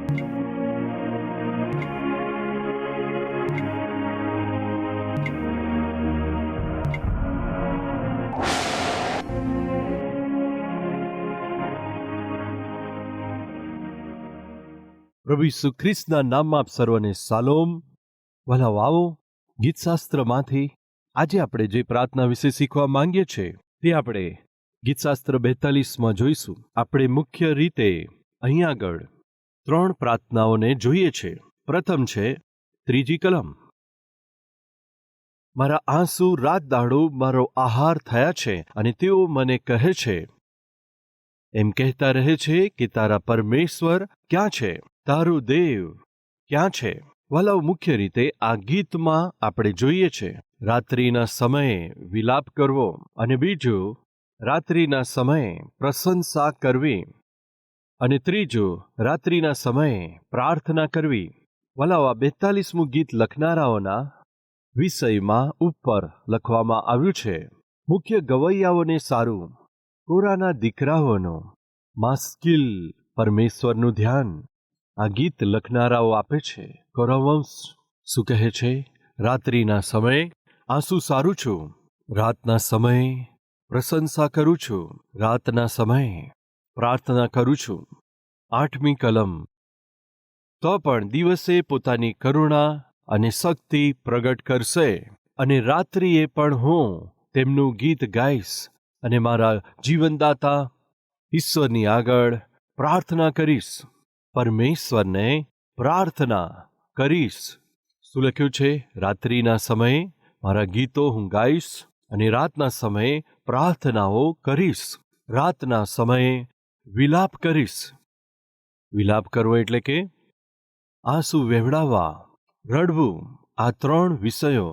પ્રભુ ઈસુ ખ્રિસ્તના નામમાં આપ સર્વને શાલોમ. વહાલાઓ, આવો ગીતશાસ્ત્રમાંથી આજે આપણે જે પ્રાર્થના વિશે શીખવા માંગીએ છીએ તે આપણે ગીતશાસ્ત્ર 42માં જોઈશું. આપણે મુખ્ય રીતે અહીં આગળ 3 પ્રાર્થનાઓને જોઈએ છે. પ્રથમ છે 3જી કલમ. મારા આંસુ રાત દાડો મારો આહાર થયા છે અને તેઓ મને કહે છે, એમ કહેતા રહે છે કે તારા પરમેશ્વર ક્યાં છે, તારું દેવ ક્યાં છે. વહાલાઓ, મુખ્ય રીતે આ ગીતમાં આપણે જોઈએ છે રાત્રિના સમયે વિલાપ કરવો અને બીજું રાત્રિના સમયે પ્રશંસા કરવી અને ત્રીજું રાત્રિના સમયે પ્રાર્થના કરવી. વહાલાઓ, આ 42મું ગીત લખનારાઓના વિષયમાં ઉપર લખવામાં આવ્યું છે. મુખ્ય ગવૈયાઓને સારું, કોરાના દીકરાઓનો માસ્કિલ પરમેશ્વરનું ધ્યાન આ ગીત લખનારાઓ આપે છે. કોરવંશ શું કહે છે? રાત્રિના સમયે આંસુ સારું છું, રાતના સમયે પ્રશંસા કરું છું, રાતના સમયે પ્રાર્થના કરું છું. 8મી કલમ. તો પણ દિવસે પોતાની કરુણા અને શક્તિ પ્રગટ કરશે અને રાત્રિએ પણ હું તેમનું ગીત ગાઈશ અને મારા જીવનદાતા ઈશ્વરની આગળ પ્રાર્થના કરીશ. પરમેશ્વરને પ્રાર્થના કરીશ. શું લખ્યું છે? રાત્રિના સમયે મારા ગીતો હું ગાઈશ અને રાતના સમયે પ્રાર્થનાઓ કરીશ, રાતના સમયે વિલાપ કરીશ. વિલાપ કરવો એટલે કે આંસુ વહેવડાવવા, રડવું. આ 3 વિષયો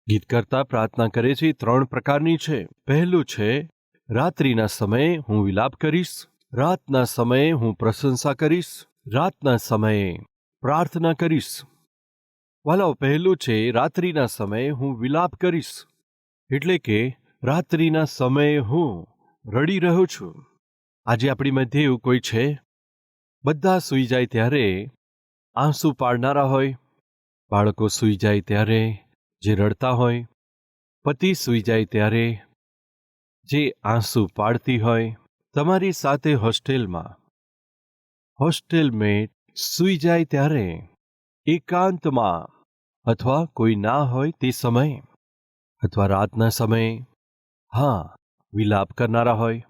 ગીતકર્તા પ્રાર્થના કરે છે. 3 પ્રકારની છે. પહેલું છે રાત્રિના સમયે હું વિલાપ કરીશ, રાતના સમયે હું પ્રશંસા કરીશ, રાતના સમયે પ્રાર્થના કરીશ. વહાલાઓ, પહેલું છે રાત્રિના સમયે હું વિલાપ કરીશ એટલે કે રાત્રિના સમયે હું રડી રહ્યો છું. આજે આપણી મધ્ય એવું કોઈ છે? બધા સૂઈ જાય ત્યારે આંસુ પાડનારા હોય, બાળકો સૂઈ જાય ત્યારે જે રડતા હોય, પતિ સૂઈ જાય ત્યારે જે આંસુ પાડતી હોય. તમારી સાથે હોસ્ટેલમેટ સૂઈ જાય ત્યારે એકાંતમાં અથવા કોઈ ના હોય તે સમયે અથવા રાતના સમયે વિલાપ કરનારા હોય,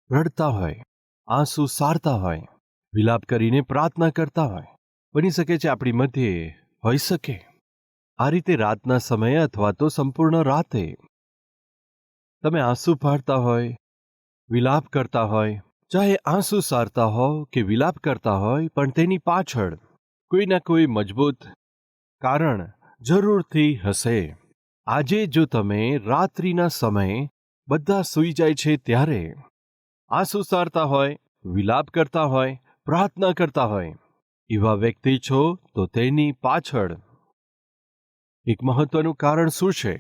રડતા હોય, આંસુ સારતા હોય, વિલાપ કરીને પ્રાર્થના કરતા હોય. બની શકે છે આપણી મધ્યે હોઈ શકે. આ રીતે રાતના સમયે અથવા તો સંપૂર્ણ રાતે તમે આંસુ પાડતા હોય, વિલાપ કરતા હોય. ચાહે આંસુ સારતા હો કે વિલાપ કરતા હોય, પણ તેની પાછળ કોઈના કોઈ મજબૂત કારણ જરૂરથી હશે. આજે જો તમે રાત્રિના સમયે બધા સૂઈ જાય છે ત્યારે આંસુ સારતા હોય, વિલાપ કરતા હોય, પ્રાર્થના કરતા હોય, એવા વ્યક્તિ છો તો તેની પાછળ એક મહત્વનું કારણ શું છે?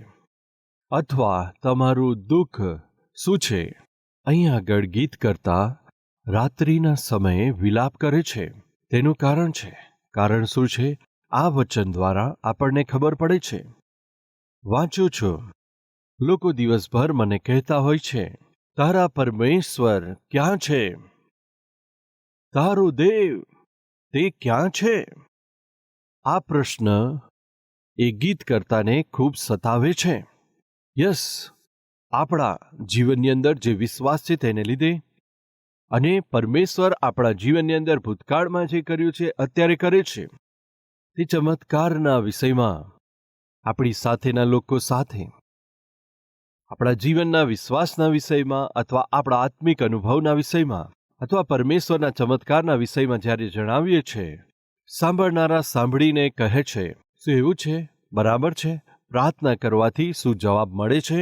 અથવા તમારું દુઃખ શું છે? અહીં આગળ ગીત કરતા રાત્રિના સમયે વિલાપ કરે છે. તેનું કારણ છે. કારણ શું છે? આ વચન દ્વારા આપણને ખબર પડે છે. વાંચું છું, લોકો દિવસભર મને કહેતા હોય છે, તારા પરમેશ્વર ક્યાં છે? તારું દેવ તે ક્યાં છે? આ પ્રશ્ન એ ગીતકર્તાને ખૂબ સતાવે છે. આપણા જીવનની અંદર જે વિશ્વાસ છે તેને લીધે અને પરમેશ્વર આપણા જીવનની અંદર ભૂતકાળમાં જે કર્યું છે, અત્યારે કરે છે, તે ચમત્કારના વિષયમાં આપણી સાથેના લોકો સાથે આપણા જીવનના વિશ્વાસના વિષયમાં અથવા આપણા આત્મિક અનુભવના વિષયમાં અથવા પરમેશ્વરના ચમત્કારના વિષયમાં જ્યારે જણાવીએ છીએ, સાંભળનારા સાંભળીને કહે છે, શું એવું છે? બરાબર છે. પ્રાર્થના કરવાથી શું જવાબ મળે છે?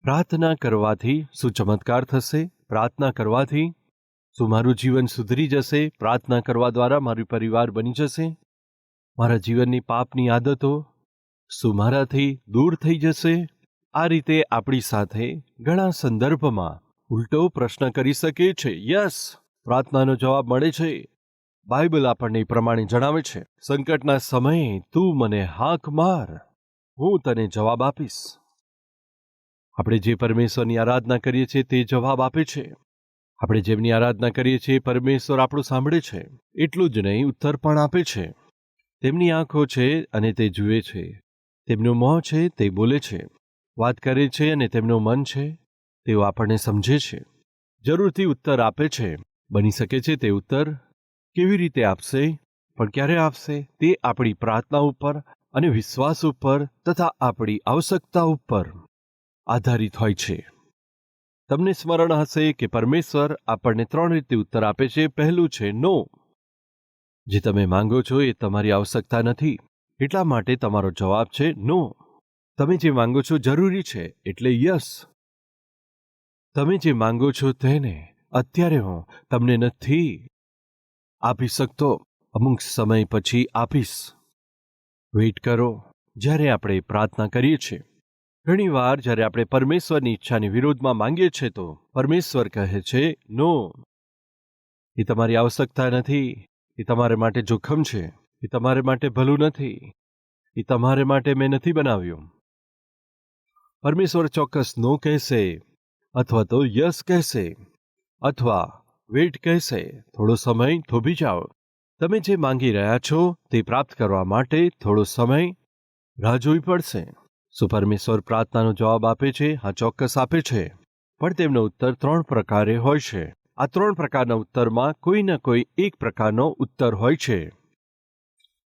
પ્રાર્થના કરવાથી શું ચમત્કાર થશે? પ્રાર્થના કરવાથી શું મારું જીવન સુધરી જશે? પ્રાર્થના કરવા દ્વારા મારું પરિવાર બની જશે? મારા જીવનની પાપની આદતો શું મારાથી દૂર થઈ જશે? આ રીતે આપણી સાથે ઘણા સંદર્ભમાં ઉલટો પ્રશ્ન કરી શકે છે. પ્રાર્થનાનો જવાબ મળે છે. બાઇબલ આપણને એ પ્રમાણે જણાવે છે, સંકટના સમયે તું મને હાક માર, હું તને જવાબ આપીશ. આપણે જે પરમેશ્વરની આરાધના કરીએ છીએ તે જવાબ આપે છે. આપણે જેમની આરાધના કરીએ છીએ પરમેશ્વર આપણું સાંભળે છે. એટલું જ નહીં, ઉત્તર પણ આપે છે. તેમની આંખો છે અને તે જુએ છે, તેમનું મોં છે તે બોલે છે, વાત કરે છે અને તેમનું મન છે તેઓ આપણને સમજે છે. જરૂરથી ઉત્તર આપે છે. બની શકે છે તે ઉત્તર કેવી રીતે આપશે, પણ ક્યારે આપશે, તે આપણી પ્રાર્થના ઉપર અને વિશ્વાસ ઉપર તથા આપણી આવશ્યકતા ઉપર આધારિત હોય છે. તમને સ્મરણ હશે કે પરમેશ્વર આપણને 3 રીતે ઉત્તર આપે છે. પહેલું છે નો. જે તમે માંગો છો એ તમારી આવશ્યકતા નથી, એટલા માટે તમારો જવાબ છે નો. તમે જે માંગો છો જરૂરી છે, એટલે યસ. તમે જે માંગો છો તેને અત્યારે હું તમને નથી આપી શકતો, અમુક સમય પછી આપીશ. વેઇટ કરો. જ્યારે આપણે પ્રાર્થના કરીએ છીએ, ઘણીવાર જ્યારે આપણે પરમેશ્વરની ઈચ્છાની વિરોધમાં માંગીએ છીએ તો પરમેશ્વર કહે છે નો, એ તમારી આવશ્યકતા નથી, એ તમારે માટે જોખમ છે, એ તમારે માટે ભલું નથી, એ તમારે માટે મેં નથી બનાવ્યું. પરમેશ્વર ચોક્કસ નો કહેશે, અથવા તો યસ કહેશે, અથવા વેઇટ કહેશે, થોડો સમય થોભી જાઓ. તમે જે માંગી રહ્યા છો તે પ્રાપ્ત કરવા માટે થોડો સમય રાહ જોવી પડશે. શું પરમેશ્વર પ્રાર્થનાનો જવાબ આપે છે? હા, ચોક્કસ આપે છે. પણ તેમનો ઉત્તર 3 પ્રકારે હોય છે. આ 3 પ્રકારના ઉત્તરમાં કોઈ ને કોઈ એક પ્રકારનો ઉત્તર હોય છે.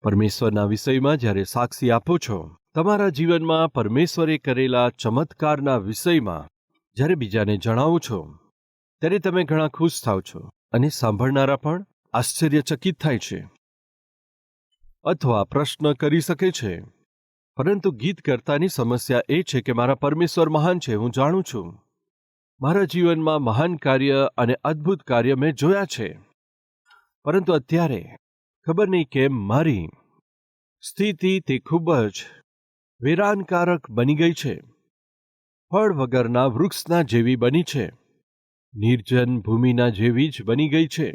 પરમેશ્વરના વિષયમાં જ્યારે સાક્ષી આપો છો, તમારા જીવનમાં પરમેશ્વરે કરેલા ચમત્કારના વિષયમાં જ્યારે બીજાને જણાવો છો, ત્યારે તમે ઘણા ખુશ થાવ છો અને સાંભળનારા પણ આશ્ચર્યચકિત થાય છે અથવા પ્રશ્ન કરી શકે છે. પરંતુ ગીતકર્તાની સમસ્યા એ છે કે મારા પરમેશ્વર મહાન છે, હું જાણું છું. મારા જીવનમાં મહાન કાર્ય અને અદ્ભુત કાર્ય મેં જોયા છે. પરંતુ અત્યારે ખબર નહીં કેમ મારી સ્થિતિ તે ખૂબ જ વેરાનકારક બની ગઈ છે. ફળ વગરના વૃક્ષના જેવી બની છે, નિર્જન ભૂમિના જેવી જ બની ગઈ છે.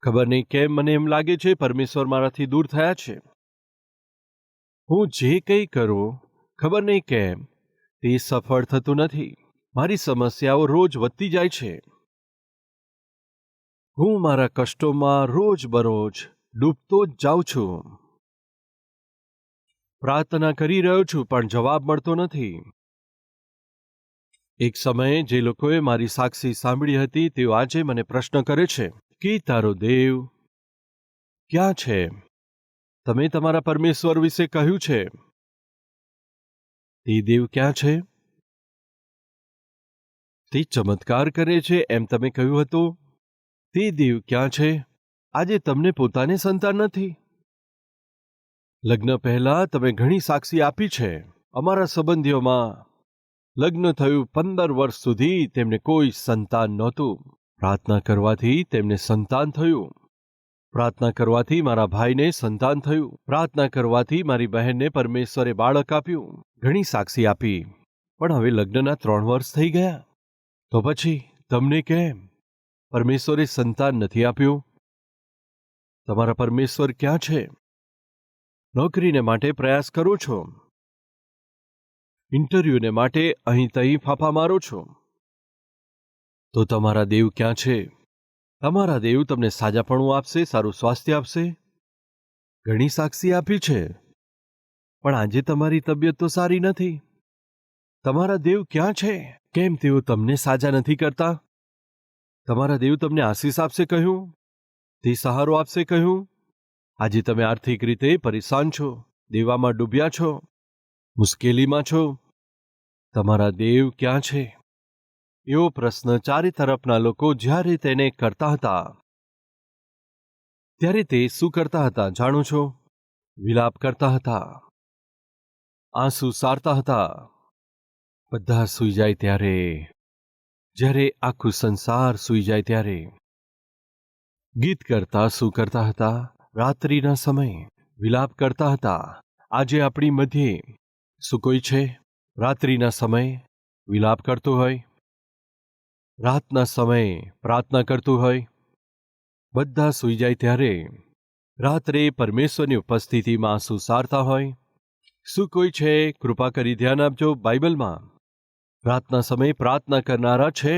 ખબર નહીં કેમ મને એમ લાગે છે પરમેશ્વર મારાથી દૂર થયા છે. હું જે કંઈ કરું, ખબર નહીં કેમ તે સફળ થતું નથી. મારી સમસ્યાઓ રોજ વધતી જાય છે. હું મારા કષ્ટોમાં રોજ બરોજ ડૂબતો જ જાઉં છું. પ્રાર્થના કરી રહ્યો છું પણ જવાબ મળતો નથી. એક સમયે જે લોકોએ મારી સાક્ષી સાંભળી હતી તેઓ આજે મને પ્રશ્ન કરે છે કે તારો દેવ ક્યાં છે? તમે તમારા પરમેશ્વર વિશે કહ્યું છે, તે દેવ ક્યાં છે? તે ચમત્કાર કરે છે એમ તમે કહ્યું હતું, તે દેવ ક્યાં છે? આજે તમને પોતાને સંતાન નથી. લગ્ન પહેલા તમે ઘણી સાક્ષી આપી છે. અમારા સંબંધીઓમાં લગ્ન થયું 15 વર્ષ સુધી તેમને કોઈ સંતાન નહોતું. પ્રાર્થના કરવાથી તેમને સંતાન થયું. પ્રાર્થના કરવાથી મારા ભાઈને સંતાન થયું. પ્રાર્થના કરવાથી મારી બહેનને પરમેશ્વરે બાળક આપ્યું. ઘણી સાક્ષી આપી, પણ હવે લગ્નના 3 વર્ષ થઈ ગયા. તો પછી તમને કેમ પરમેશ્વરે સંતાન નથી આપ્યું? તમારા પરમેશ્વર ક્યાં છે? નોકરીને માટે પ્રયાસ કરો છો, ઇન્ટરવ્યૂને માટે અહીં તહીં ફાફા મારો છો, તો તમારા દેવ ક્યાં છે? તમારા દેવ તમને સાજાપણું આપશે, સારું સ્વાસ્થ્ય આપશે. ઘણી સાક્ષી આપી છે, પણ આજે તમારી તબિયત તો સારી નથી. તમારા દેવ ક્યાં છે? કેમ તેઓ તમને સાજા નથી કરતા? તમારા દેવ તમને આશીષ આપશે કહ્યું, તે સહારો આપશે કહ્યું. આજે તમે આર્થિક રીતે પરેશાન છો, દેવામાં ડૂબ્યા છો, મુશ્કેલીમાં છો. તમારા દેવ ક્યાં છે? એવો પ્રશ્ન ચારે તરફના લોકો જ્યારે તેને કરતા હતા, ત્યારે તે શું કરતા હતા જાણો છો? વિલાપ કરતા હતા, આંસુ સારતા હતા. બધા સૂઈ જાય ત્યારે, જ્યારે આખું સંસાર સૂઈ જાય ત્યારે. ગીત કરતા શું કરતા હતા? રાત્રિના સમયે વિલાપ કરતા હતા. આજે આપણી મધ્યે શું કોઈ છે રાત્રિના સમયે વિલાપ કરતો હોય, રાતના સમયે પ્રાર્થના કરતું હોય? બધા સૂઈ જાય ત્યારે રાત્રે પરમેશ્વરની ઉપસ્થિતિમાં આંસુ સારતા હોય? શું કોઈ છે? કૃપા કરી ધ્યાન આપજો. બાઇબલમાં રાતના સમયે પ્રાર્થના કરનારા છે.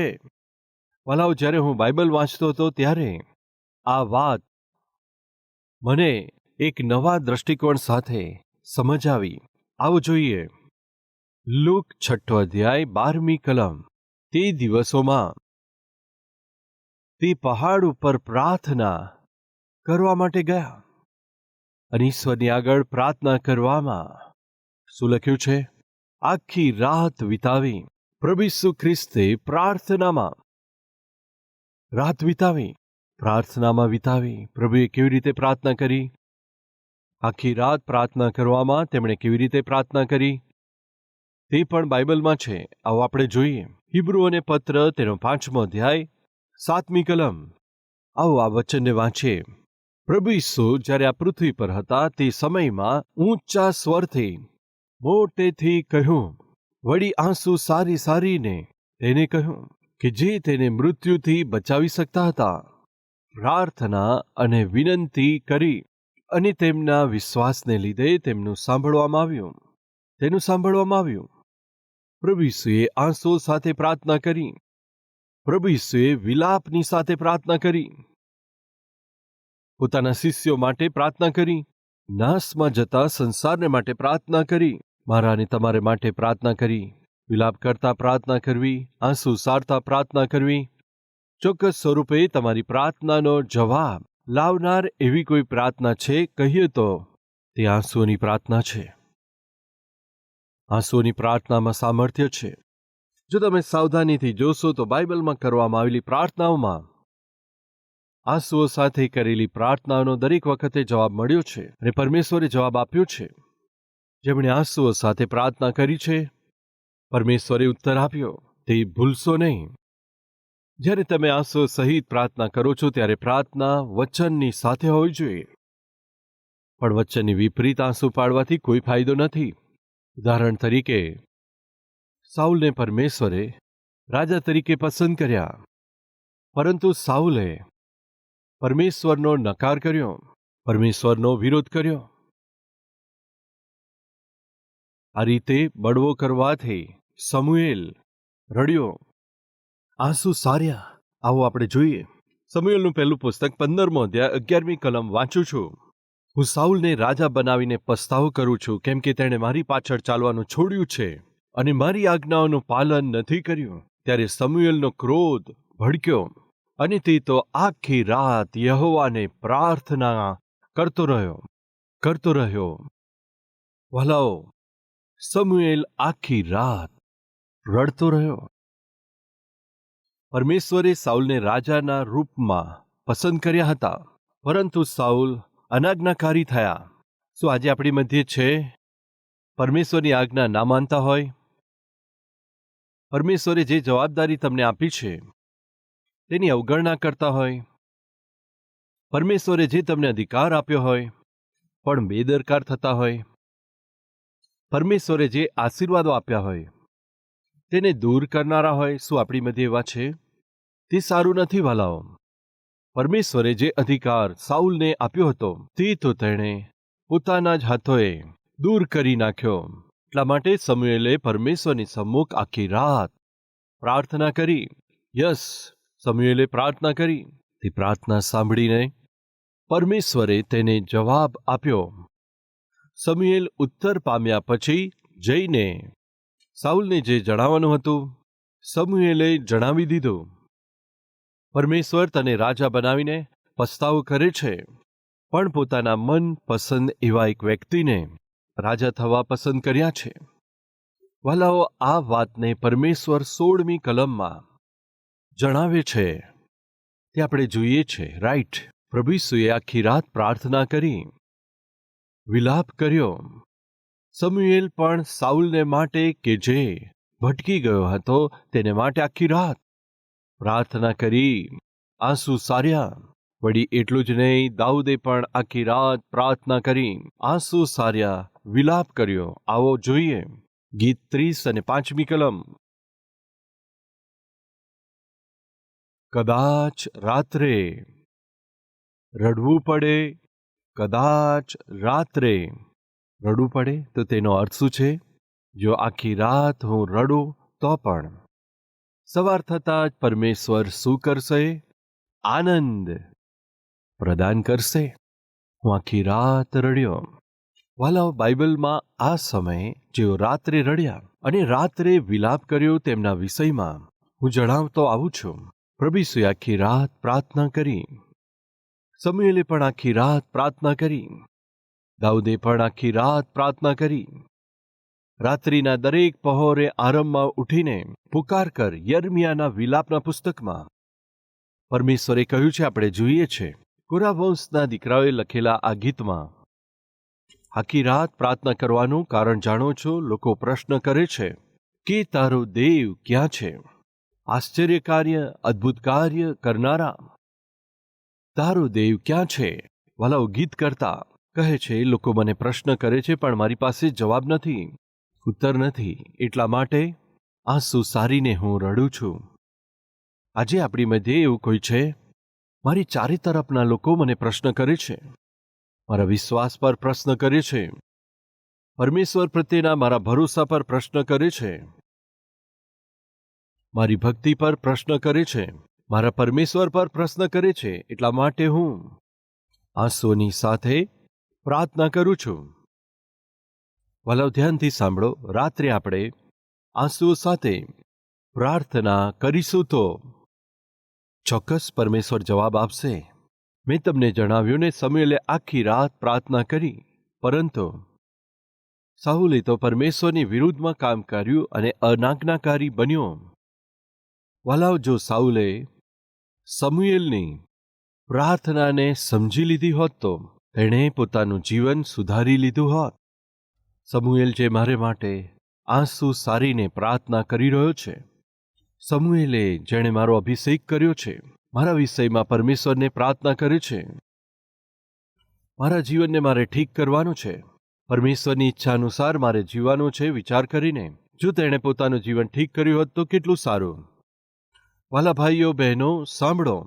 વલાઓ, જ્યારે હું બાઇબલ વાંચતો હતો ત્યારે આ વાત મને એક નવા દ્રષ્ટિકોણ સાથે સમજ આવી. આવો જોઈએ. લુક 6 અધ્યાય 12મી કલમ. તે દિવસોમાં તે પહાડ ઉપર પ્રાર્થના કરવા માટે ગયા અને ઈશ્વરની આગળ પ્રાર્થના કરવામાં શું લખ્યું છે? આખી રાત વિતાવી. પ્રભુ ઈસુ ખ્રિસ્તે પ્રાર્થનામાં રાત વિતાવી, પ્રાર્થનામાં વિતાવી. પ્રભુએ કેવી રીતે પ્રાર્થના કરી? આખી રાત પ્રાર્થના કરવામાં તેમણે કેવી રીતે પ્રાર્થના કરી તે પણ બાઇબલમાં છે. આવો આપણે જોઈએ. હિબ્રુઓને પત્ર તેનો 5મો અધ્યાય 7મી કલમ. આવો આ વચનને વાંચીએ. પ્રભુ ઈસુ જ્યારે આ પૃથ્વી પર હતા તે સમયમાં ઊંચા સ્વરથી મોટેથી કહ્યું, વળી આંસુ સારીને તેને કહ્યું કે જે તેને મૃત્યુથી બચાવી શકતા હતા, પ્રાર્થના અને વિનંતી કરી અને તેમના વિશ્વાસને લીધે તેનું સાંભળવામાં આવ્યું. પ્રભુ ઈસુએ આંસુ સાથે પ્રાર્થના કરી. પ્રભુ ઈસુએ વિલાપની સાથે પ્રાર્થના કરી. પોતાના શિષ્યો માટે પ્રાર્થના કરી. નાશમાં જતા સંસારને માટે પ્રાર્થના કરી. મારા અને તમારે માટે પ્રાર્થના કરી. વિલાપ કરતા પ્રાર્થના કરવી, આંસુ સારતા પ્રાર્થના કરવી. ચોક્કસ સ્વરૂપે તમારી પ્રાર્થનાનો જવાબ લાવનાર એવી કોઈ પ્રાર્થના છે કહીએ તો તે આંસુઓની પ્રાર્થના છે. આંસુઓની પ્રાર્થનામાં સામર્થ્ય છે. જો તમે સાવધાનીથી જોશો તો બાઇબલમાં કરવામાં આવેલી પ્રાર્થનાઓમાં આંસુઓ સાથે કરેલી પ્રાર્થનાઓનો દરેક વખતે જવાબ મળ્યો છે અને પરમેશ્વરે જવાબ આપ્યો છે. જેમણે આંસુઓ સાથે પ્રાર્થના કરી છે, પરમેશ્વરે ઉત્તર આપ્યો. તે ભૂલશો નહીં. જ્યારે તમે આંસુઓ સહિત પ્રાર્થના કરો છો ત્યારે પ્રાર્થના વચનની સાથે હોવી જોઈએ. પણ વચનની વિપરીત આંસુ પાડવાથી કોઈ ફાયદો નથી. ઉદાહરણ તરીકે, સાઉલને પરમેશ્વરે રાજા તરીકે પસંદ કર્યા, પરંતુ સાઉલે પરમેશ્વરનો નકાર કર્યો, પરમેશ્વરનો વિરોધ કર્યો. આ રીતે બળવો કરવાથી સમુએલ રડ્યો, આંસુ સાર્યા. આવો આપણે જોઈએ. સમુએલનું પહેલું પુસ્તક 15મો અધ્યાય 11મી કલમ વાંચું છું. હું સાઉલને રાજા બનાવીને પસ્તાવો કરું છું, કેમ કે તેણે મારી પાછળ ચાલવાનું છોડ્યું છે અને મારી આજ્ઞાઓનું પાલન નથી કર્યું. ત્યારે સમુએલનો ક્રોધ ભડક્યો અને તે તો આખી રાત યહોવાને પ્રાર્થના કરતો રહ્યો. વલાઓ, સમુએલ આખી રાત રડતો રહ્યો. પરમેશ્વરે સાઉલને રાજાના રૂપમાં પસંદ કર્યા હતા, પરંતુ સાઉલ અનાજ્ઞાકારી થયા. શું આજે આપણી મધ્યે છે પરમેશ્વરની આજ્ઞા ના માનતા હોય? પરમેશ્વરે જે જવાબદારી તમને આપી છે તેની અવગણના કરતા હોય? પરમેશ્વરે જે તમને અધિકાર આપ્યો હોય પણ બેદરકાર થતા હોય? પરમેશ્વરે જે આશીર્વાદો આપ્યા હોય તેને દૂર કરનારા હોય? શું આપણી મધ્યે એવા છે? તે સારું નથી વાલાઓ. પરમેશ્વરે જે અધિકાર સાઉલને આપ્યો હતો તે તો તેણે પોતાના જ હાથોએ દૂર કરી નાખ્યો. એટલા માટે સમુએલે પરમેશ્વરની સમ્મુખ આખી રાત પ્રાર્થના કરી. સમુએલે પ્રાર્થના કરી. તે પ્રાર્થના સાંભળીને પરમેશ્વરે તેને જવાબ આપ્યો. સમુએલ ઉત્તર પામ્યા પછી જઈને સાઉલને જે જણાવવાનું હતું સમુએલે જણાવી દીધું. પરમેશ્વર તને રાજા બનાવીને પસ્તાવો કરે છે, પણ પોતાના મન પસંદ એવા એક વ્યક્તિને રાજા થવા પસંદ કર્યા છે. વાલાઓ, આ વાતને પરમેશ્વર 16મી કલમમાં જણાવે છે. તે આપણે જોઈએ છે. રાઈટ. પ્રભુ ઈસુએ આખી રાત પ્રાર્થના કરી, વિલાપ કર્યો. સમુએલ પણ સાઉલને માટે કે જે ભટકી ગયો હતો તેને માટે આખી રાત પ્રાર્થના કરી, આંસુ સાર્યા. વળી એટલું જ નહીં, દાઉદે પણ આખી રાત પ્રાર્થના કરી, આંસુ સાર્યા, વિલાપ કર્યો. આવો જોઈએ. ગીત 30 અને 5મી કલમ. કદાચ રાત્રે રડવું પડે કદાચ રાત્રે રડવું પડે તો તેનો અર્થ શું છે? જો આખી રાત હું રડું તો પણ સવાર થતાં જ પરમેશ્વર શું કરશે? આનંદ પ્રદાન કરશે. હું આખી રાત રડ્યો. વાલાઓ, બાઇબલમાં આ સમયે જેઓ રાત્રે રડ્યા અને રાત્રે વિલાપ કર્યો તેમના વિષયમાં હું જણાવતો આવું છું. પ્રભુ ઈસુએ આખી રાત પ્રાર્થના કરી. સમુએલે પણ આખી રાત પ્રાર્થના કરી. દાઉદે પણ આખી રાત પ્રાર્થના કરી. રાત્રિના દરેક પહોરે આરંભમાં ઉઠીને પુકાર કર, યર્મિયાના વિલાપના પુસ્તકમાં પરમેશ્વરે કહ્યું છે. આપણે જોઈએ છે કોરા વંશના દીકરાઓએ લખેલા આ ગીતમાં આખી રાત પ્રાર્થના કરવાનું કારણ જાણો છો? લોકો પ્રશ્ન કરે છે કે તારો દેવ ક્યાં છે? આશ્ચર્ય કાર્ય, અદ્ભુત કાર્ય કરનારા તારો દેવ ક્યાં છે? વાલાઓ, ગીત કરતા કહે છે લોકો મને પ્રશ્ન કરે છે પણ મારી પાસે જવાબ નથી, ઉત્તર નથી. એટલા માટે આંસુ સારીને હું રડું છું. આજે આપણી મધ્યે એવું કોઈ છે? મારી ચારે તરફના લોકો મને પ્રશ્ન કરે છે, મારા વિશ્વાસ પર પ્રશ્ન કરે છે, પરમેશ્વર પ્રત્યેના મારા ભરોસા પર પ્રશ્ન કરે છે, મારી ભક્તિ પર પ્રશ્ન કરે છે, મારા પરમેશ્વર પર પ્રશ્ન કરે છે. એટલા માટે હું આંસુઓની સાથે પ્રાર્થના કરું છું. વાલાઓ, ધ્યાનથી સાંભળો. રાત્રે આપણે આંસુઓ સાથે પ્રાર્થના કરીશું તો ચોક્કસ પરમેશ્વર જવાબ આપશે. મેં તમને જણાવ્યું ને, સમુએલે આખી રાત પ્રાર્થના કરી, પરંતુ સાઉલે તો પરમેશ્વરની વિરુદ્ધમાં કામ કર્યું અને અનાજ્ઞાકારી બન્યો. વાલાઓ, જો સાઉલે સમુએલની પ્રાર્થનાને સમજી લીધી હોત તો તેણે પોતાનું જીવન સુધારી લીધું હોત. સમુએલ જે મારે માટે આંસુ સારીને પ્રાર્થના કરી રહ્યો છે, સમુએલે જેણે મારો અભિષેક કર્યો છે, મારા વિષયમાં પરમેશ્વરને પ્રાર્થના કરે છે, મારા જીવનને મારે ઠીક કરવાનું છે, પરમેશ્વરની ઈચ્છા અનુસાર મારે જીવવાનું છે. વિચાર કરીને જો તેણે પોતાનું જીવન ઠીક કર્યું હોત તો કેટલું સારું. વાલા ભાઈઓ બહેનો, સાંભળો.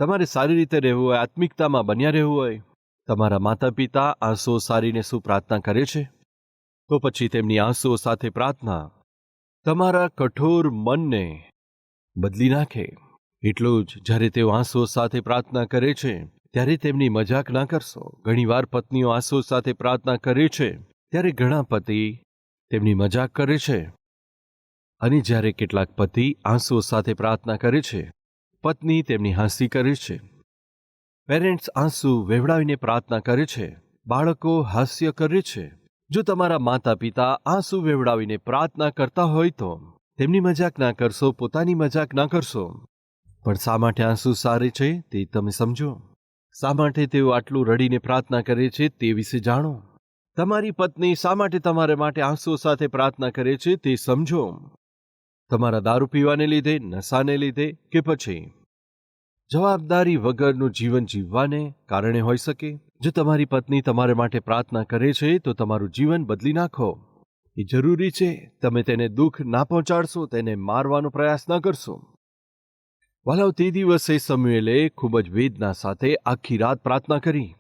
તમારે સારી રીતે રહેવું હોય, આત્મિકતામાં બન્યા રહેવું હોય, તમારા માતા પિતા આંસુઓ સારીને શું પ્રાર્થના કરે છે? તો પછી તેમની આંસુઓ સાથે પ્રાર્થના તમારા કઠોર મનને બદલી નાખે. એટલું જ, જ્યારે તેઓ આંસુઓ સાથે પ્રાર્થના કરે છે ત્યારે તેમની મજાક ના કરશો. ઘણીવાર પત્નીઓ આંસુઓ સાથે પ્રાર્થના કરે છે ત્યારે ઘણા પતિ તેમની મજાક કરે છે, અને જ્યારે કેટલાક પતિ આંસુઓ સાથે પ્રાર્થના કરે છે, પત્ની તેમની હાંસી કરે છે. પેરેન્ટ્સ આંસુ વહેવડાવીને પ્રાર્થના કરે છે, બાળકો હાસ્ય કરે છે. જો તમારા માતા પિતા આંસુ વહેવડાવીને પ્રાર્થના કરતા હોય તો તેમની મજાક ના કરશો, પોતાની મજાક ના કરશો. પણ શા માટે આંસુ સારે છે તે તમે સમજો. શા માટે તેઓ આટલું રડીને પ્રાર્થના કરે છે તે વિશે જાણો. તમારી પત્ની શા માટે તમારા માટે આંસુઓ સાથે પ્રાર્થના કરે છે તે સમજો. તમારા દારૂ પીવાને લીધે, નશાને લીધે, કે પછી જવાબદારી વગરનું જીવન જીવવાને કારણે હોઈ શકે. જો તમારી પત્ની તમારા માટે પ્રાર્થના કરે છે તો તમારું જીવન બદલી નાખો. એ જરૂરી છે. તમે તેને દુઃખ ના પહોંચાડશો, તેને મારવાનો પ્રયાસ ન કરશો. વાલાઓ, તે દિવસે સમુએલે ખૂબ જ વેદના સાથે આખી રાત પ્રાર્થના કરી.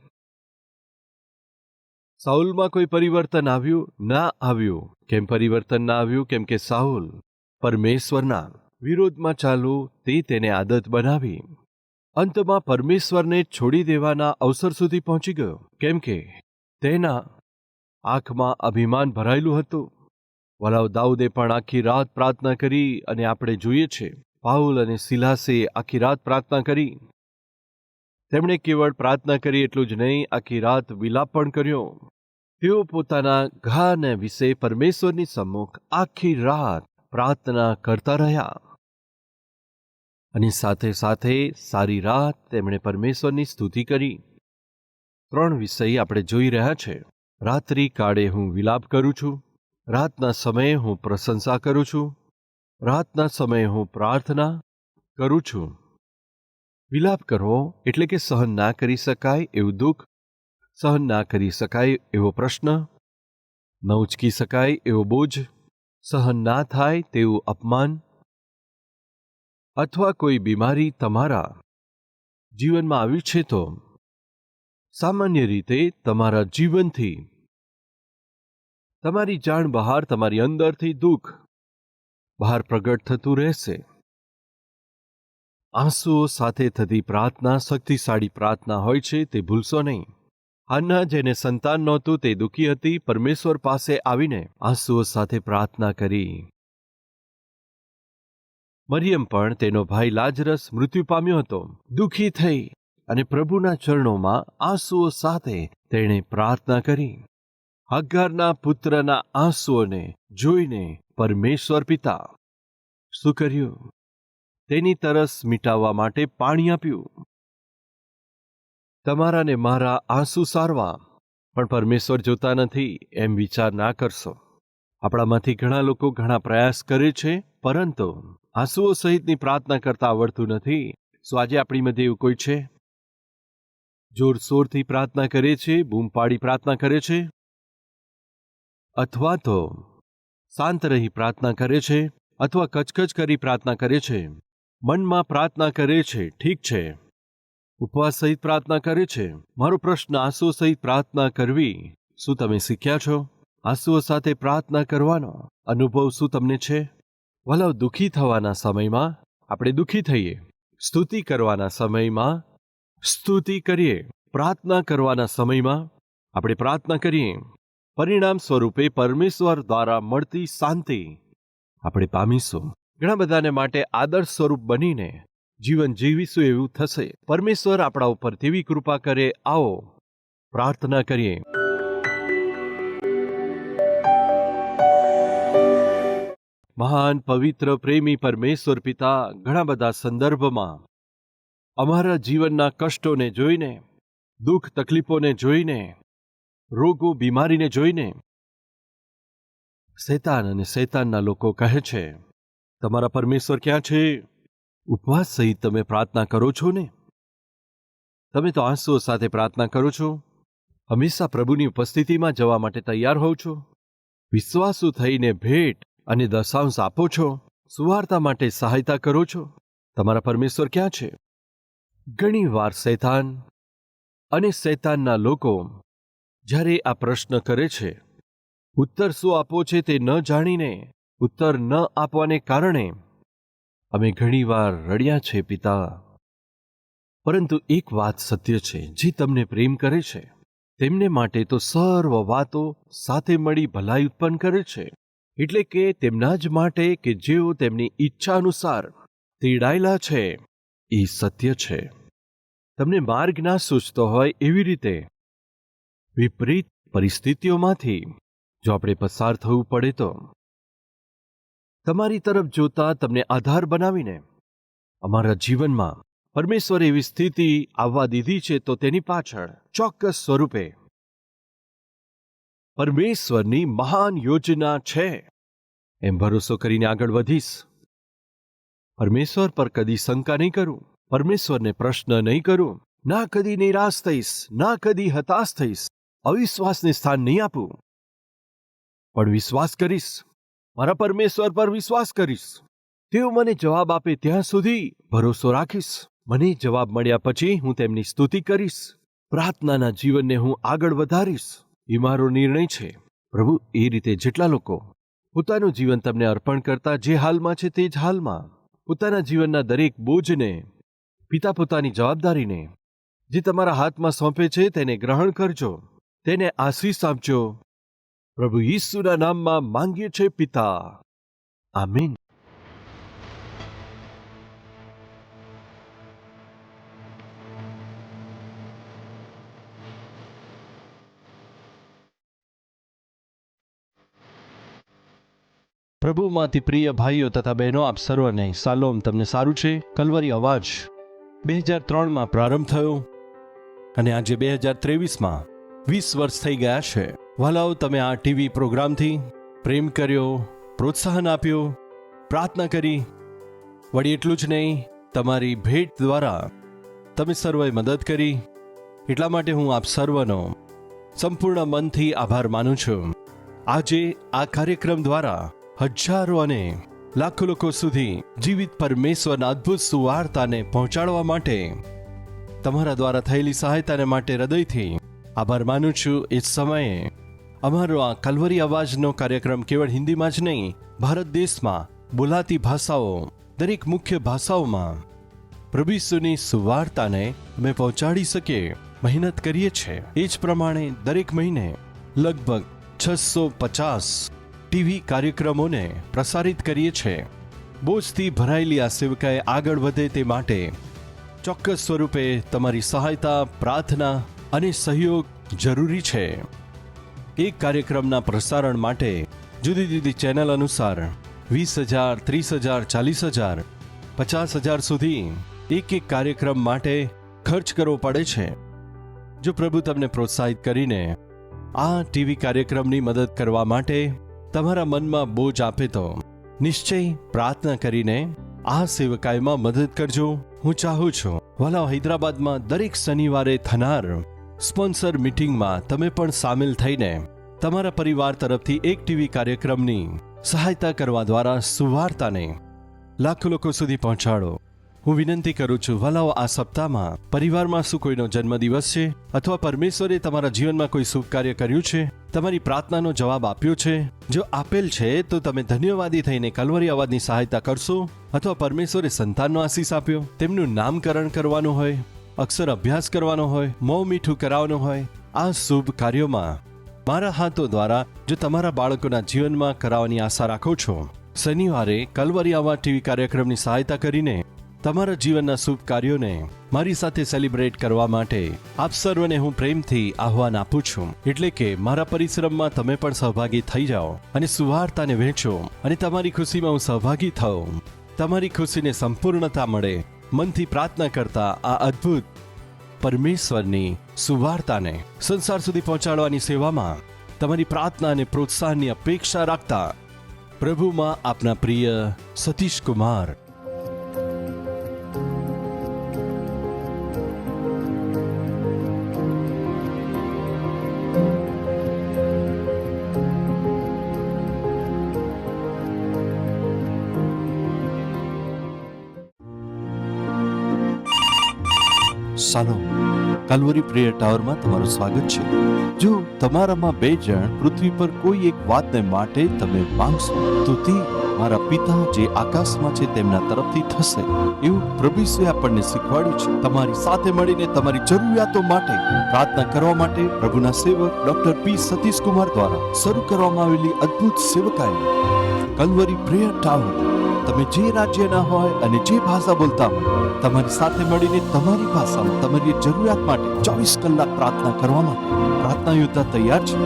સાઉલમાં કોઈ પરિવર્તન આવ્યું? ના આવ્યું. કેમ પરિવર્તન ના આવ્યું? કેમ કે સાઉલ પરમેશ્વરના વિરોધમાં ચાલવું તે તેને આદત બનાવી. અંતમાં પરમેશ્વરને છોડી દેવાના અવસર સુધી પહોંચી ગયો, કેમ કે તેના આંખમાં અભિમાન ભરાયેલું હતું. વાલાઓ, દાઉદે પણ આખી રાત પ્રાર્થના કરી, અને આપણે જોઈએ છે પાઉલ અને સિલાસે આખી રાત પ્રાર્થના કરી. તેમણે કેવળ પ્રાર્થના કરી એટલું જ નહીં, આખી રાત વિલાપ પણ કર્યો. તેઓ પોતાના ઘાને વિશે પરમેશ્વરની સમ્મુખ આખી રાત પ્રાર્થના કરતા રહ્યા, અને સાથે સાથે સારી રાત તેમણે પરમેશ્વરની સ્તુતિ કરી. 3 વિષય આપણે જોઈ રહ્યા છે. રાત્રિ કાળે હું વિલાપ કરું છું, રાતના સમયે હું પ્રશંસા કરું છું, રાતના સમયે હું પ્રાર્થના કરું છું. વિલાપ કરવો એટલે કે સહન ના કરી શકાય એવું દુઃખ, સહન ના કરી શકાય એવો પ્રશ્ન, ન ઉચકી શકાય એવો બોજ, સહન ના થાય તેવું અપમાન, અથવા કોઈ બીમારી તમારા જીવનમાં આવી છે તો સામાન્ય રીતે તમારા જીવનથી, તમારી જાણ બહાર, તમારી અંદરથી દુઃખ બહાર પ્રગટ થતું રહેશે. આંસુઓ સાથે થતી પ્રાર્થના શક્તિશાળી પ્રાર્થના હોય છે, તે ભૂલશો નહીં. હાન્ના, જેને સંતાન નહોતું, તે દુઃખી હતી, પરમેશ્વર પાસે આવીને આંસુઓ સાથે પ્રાર્થના કરી. મરિયમ પણ તેનો ભાઈ લાજરસ મૃત્યુ પામ્યો હતો, દુઃખી થઈ અને પ્રભુના ચરણોમાં આંસુઓ સાથે તેણે પ્રાર્થના કરી. હગ્ગારના પુત્રના આંસુઓને જોઈને પરમેશ્વર પિતા શું કર્યું? તેની તરસ મિટાવવા માટે પાણી આપ્યું. તમારા ને મારા આંસુ સારવા પણ પરમેશ્વર જોતા નથી એમ વિચાર ના કરશો. આપણામાંથી ઘણા લોકો ઘણા પ્રયાસ કરે છે, પરંતુ આંસુઓ સહિતની પ્રાર્થના કરતા આવડતું નથી. શું આજે આપણી મધ્ય એવું કોઈ છે? જોરશોરથી પ્રાર્થના કરે છે, બૂમ પાડી પ્રાર્થના કરે છે, અથવા તો શાંત રહી પ્રાર્થના કરે છે, અથવા કચકચ કરી પ્રાર્થના કરે છે, મનમાં પ્રાર્થના કરે છે, ઠીક છે, ઉપવાસ સહિત પ્રાર્થના કરે છે. મારો પ્રશ્ન, આંસુઓ સહિત પ્રાર્થના કરવી શું તમે શીખ્યા છો? આંસુઓ સાથે પ્રાર્થના કરવાનો અનુભવ શું તમને છે? વલાવ, દુઃખી થવાના સમયમાં આપણે દુઃખી થઈએ, સ્તુતિ કરવાના સમયમાં સ્તુતિ કરીએ, પ્રાર્થના કરવાના સમયમાં આપણે પ્રાર્થના કરીએ. પરિણામ સ્વરૂપે પરમેશ્વર દ્વારા મળતી શાંતિ આપણે પામીશું. ઘણા બધાને માટે આદર્શ સ્વરૂપ બનીને જીવન જીવીશું એવું થશે. પરમેશ્વર આપણા ઉપર તેવી કૃપા કરે. આવો પ્રાર્થના કરીએ. મહાન પવિત્ર પ્રેમી પરમેશ્વર પિતા, ઘણા બધા સંદર્ભમાં અમારા જીવનના કષ્ટોને જોઈને, દુઃખ તકલીફોને જોઈને, રોગો બીમારીને જોઈને શૈતાન અને શૈતાનના લોકો કહે છે, તમારા પરમેશ્વર ક્યાં છે? ઉપવાસ સહિત તમે પ્રાર્થના કરો છો ને? તમે તો આંસુઓ સાથે પ્રાર્થના કરો છો? હંમેશા પ્રભુની ઉપસ્થિતિમાં જવા માટે તૈયાર હોવ છો? વિશ્વાસુ થઈને ભેટ અને દશાંશ આપો છો? સુવાર્તા માટે સહાયતા કરો છો? તમારા પરમેશ્વર ક્યાં છે? ઘણી વાર શૈતાન અને શૈતાનના લોકો જ્યારે આ પ્રશ્ન કરે છે, ઉત્તર શું આપવો છે તે ન જાણીને, ઉત્તર ન આપવાને કારણે અમે ઘણીવાર રડ્યા છે પિતા. પરંતુ એક વાત સત્ય છે, જે તમને પ્રેમ કરે છે તેમને માટે તો સર્વ વાતો સાથે મળી ભલાઈ ઉત્પન્ન કરે છે. એટલે કે તેમના જ માટે કે જેઓ તેમની ઈચ્છા અનુસાર તેડાયેલા છે. એ સત્ય છે. તમને માર્ગ ના સૂચતો હોય એવી રીતે વિપરીત પરિસ્થિતિઓમાંથી જો આપણે પસાર થવું પડે તો તમારી તરફ જોતા તમને આધાર બનાવીને અમારા જીવનમાં પરમેશ્વરે એવી સ્થિતિ આવવા દીધી છે, તો તેની પાછળ ચોક્કસ સ્વરૂપે પરમેશ્વરની મહાન યોજના છે એમ ભરોસો કરીને આગળ વધીશ. પરમેશ્વર પર કદી શંકા નહીં કરું, પરમેશ્વરને પ્રશ્ન નહીં કરું, ના કદી નિરાશ થઈશ, ના કદી હતાશ થઈશ, અવિશ્વાસને સ્થાન નહીં આપું, પણ વિશ્વાસ કરીશ, મારા પરમેશ્વર પર વિશ્વાસ કરીશ. તેઓ મને જવાબ આપે ત્યાં સુધી ભરોસો રાખીશ. મને જવાબ મળ્યા પછી હું તેમની સ્તુતિ કરીશ, પ્રાર્થનાના જીવનને હું આગળ વધારીશ. એ મારો નિર્ણય છે. પ્રભુ, એ રીતે જેટલા લોકો પોતાનું જીવન તમને અર્પણ કરતા જે હાલમાં છે તે જ હાલમાં પોતાના જીવનના દરેક બોજને, પિતા પોતાની જવાબદારીને જે તમારા હાથમાં સોંપે છે તેને ગ્રહણ કરજો, તેને આશીષ આપજો. પ્રભુ ઈસુના નામમાં માંગીએ છે પિતા, આમીન. પ્રભુમાંથી પ્રિય ભાઈઓ તથા બહેનો, આપ સર્વને શાલોમ. તમને સારું છે? કલ્વરી અવાજ 2003માં પ્રારંભ થયો અને આજે 2023માં 20 વર્ષ થઈ ગયા છે. વાલાઓ, તમે આ ટીવી પ્રોગ્રામથી પ્રેમ કર્યો, પ્રોત્સાહન આપ્યો, પ્રાર્થના કરી, વળી એટલું જ નહીં, તમારી ભેટ દ્વારા તમે સર્વએ મદદ કરી. એટલા માટે હું આપ સર્વનો સંપૂર્ણ મનથી આભાર માનું છું. આજે આ કાર્યક્રમ દ્વારા હજારો અને લાખો લોકો સુધી જીવિત પરમેશ્વરના અદ્ભુત સુવાર્તાને પહોંચાડવા માટે તમારા દ્વારા થયેલી સહાયતાને માટે હૃદયથી આભાર માનું છું. એ જ સમયે અમારો આ કલ્વરી અવાજનો કાર્યક્રમ કેવળ હિન્દીમાં જ નહીં, ભારત દેશમાં બોલાતી ભાષાઓ, દરેક મુખ્ય ભાષાઓમાં પ્રભુ ઈસુની સુવાર્તાને અમે પહોંચાડી શકીએ મહેનત કરીએ છીએ. એ જ પ્રમાણે દરેક મહિને લગભગ 650 ટીવી કાર્યક્રમોને પ્રસારિત કરીએ છીએ. બોજથી ભરાયેલી આ સેવકાએ આગળ વધે તે માટે ચોક્કસ સ્વરૂપે તમારી સહાયતા, પ્રાર્થના અને સહયોગ જરૂરી છે. એક કાર્યક્રમના પ્રસારણ માટે જુદી જુદી ચેનલ અનુસાર 20,000, 30,000, 40,000, 50,000 સુધી એક કાર્યક્રમ માટે ખર્ચ કરવો પડે છે. જો પ્રભુ તમને પ્રોત્સાહિત કરીને આ ટીવી કાર્યક્રમની મદદ કરવા માટે તમારા મનમાં બોજ આપે તો નિશ્ચય પ્રાર્થના કરીને આ સેવકાઈમાં મદદ કરજો. હું ચાહું છું વાલા, હૈદરાબાદમાં દરેક શનિવારે થનાર સ્પોન્સર મીટિંગમાં તમે પણ સામેલ થઈને તમારા પરિવાર તરફથી એક ટીવી કાર્યક્રમની સહાયતા કરવા દ્વારા સુવાર્તાને લાખો લોકો સુધી પહોંચાડો. હું વિનંતી કરું છું વાલાઓ, આ સપ્તાહમાં પરિવારમાં શું કોઈનો જન્મદિવસ છે અથવા પરમેશ્વરે તમારા જીવનમાં કોઈ શુભ કાર્ય કર્યું છે, તમારી પ્રાર્થનાનો જવાબ આપ્યો છે? જો આપેલ છે તો તમે ધન્યવાદી થઈને કલ્વરી અવાજની સહાયતા કરશો. અથવા પરમેશ્વરે સંતાનનો આશીષ આપ્યો, તેમનું નામકરણ કરવાનું હોય, અક્ષર અભ્યાસ કરવાનો હોય, મોં મીઠું કરાવવાનું હોય, આ શુભ કાર્યોમાં મારા હાથો દ્વારા જો તમારા બાળકોના જીવનમાં કરાવવાની આશા રાખો છો, શનિવારે કલ્વરી અવાજ ટીવી કાર્યક્રમની સહાયતા કરીને તમારા જીવનના શુભ કાર્યોને મારી સાથે સેલિબ્રેટ કરવા માટે આપ સર્વને હું પ્રેમથી આહ્વાન આપું છું. એટલે કે મારા પરિશ્રમમાં તમે પણ સહભાગી થઈ જાઓ અને સુવાર્તાને વહેંચો અને તમારી ખુશીમાં હું સહભાગી થાઉં. તમારી ખુશીને સંપૂર્ણતા મળે. મનથી પ્રાર્થના કરતા આ અદ્ભુત પરમેશ્વરની સુવાર્તાને સંસાર સુધી પહોંચાડવાની સેવામાં તમારી પ્રાર્થના અને પ્રોત્સાહનની અપેક્ષા રાખતા પ્રભુમાં આપના પ્રિય સતીશ કુમાર. શાલોમ, કલ્વરી પ્રેયર ટાવરમાં તમારું સ્વાગત છે. જો તમારામાં 2 જણ પૃથ્વી પર કોઈ એક વાતને માટે તમે માંગશો તો તે મારા પિતા જે આકાશમાં છે તેમના તરફથી થશે. એવું પ્રભુ ઈસુએ આપણને શીખવાડ્યું છે. તમારી સાથે મળીને તમારી જરૂરિયાતો માટે પ્રાર્થના કરવા માટે પ્રભુના સેવક ડોક્ટર પી સતીશ કુમાર દ્વારા શરૂ કરવામાં આવેલી અદ્ભુત સેવકાઈ કલ્વરી પ્રેયર ટાવર. તમે જે રાજ્યના હોય અને જે ભાષા બોલતા હોય, તમારી સાથે મળીને તમારી ભાષામાં તમારી જરૂરિયાત માટે 24 કલાક પ્રાર્થના કરવા માટે પ્રાર્થના યોદ્ધા તૈયાર છે.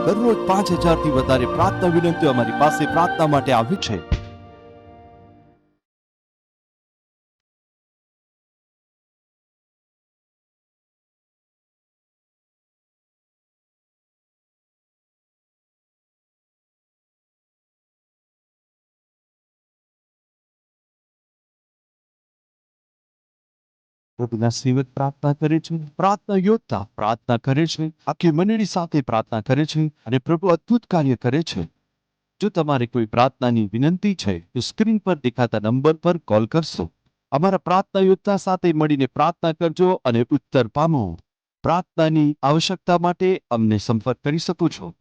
દરરોજ 5,000 થી વધારે પ્રાર્થના વિનંતીઓ અમારી પાસે પ્રાર્થના માટે આવે છે. પ્રભુના સેવક પ્રાર્થના કરે છે, પ્રાર્થના યોદ્ધા પ્રાર્થના કરે છે, આખી મંડળી સાથે પ્રાર્થના કરે છે અને પ્રભુ અદ્ભુત કાર્ય કરે છે. જો તમારે કોઈ પ્રાર્થનાની વિનંતી છે તો સ્ક્રીન પર દેખાતા નંબર પર કોલ કરશો. અમારા પ્રાર્થના યોદ્ધા સાથે મળીને પ્રાર્થના કરજો અને ઉત્તર પામો. પ્રાર્થનાની આવશ્યકતા માટે અમને સંપર્ક કરી શકો છો.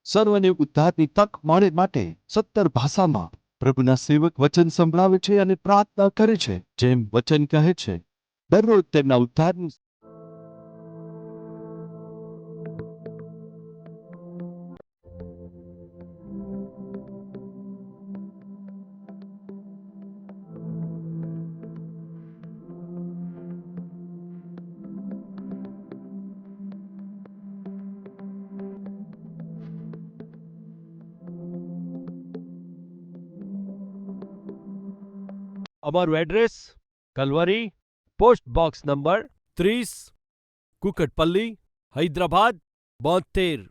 સર્વને ઉદ્ધારની તક મળે માટે 17 ભાષામાં પ્રભુના સેવક વચન સંભળાવે છે અને પ્રાર્થના કરે છે. જેમ વચન કહે છે, દરરોજ તેમના ઉદ્ધારની અમારું address Calvary, post box number 30, Kukatpally, Hyderabad 72.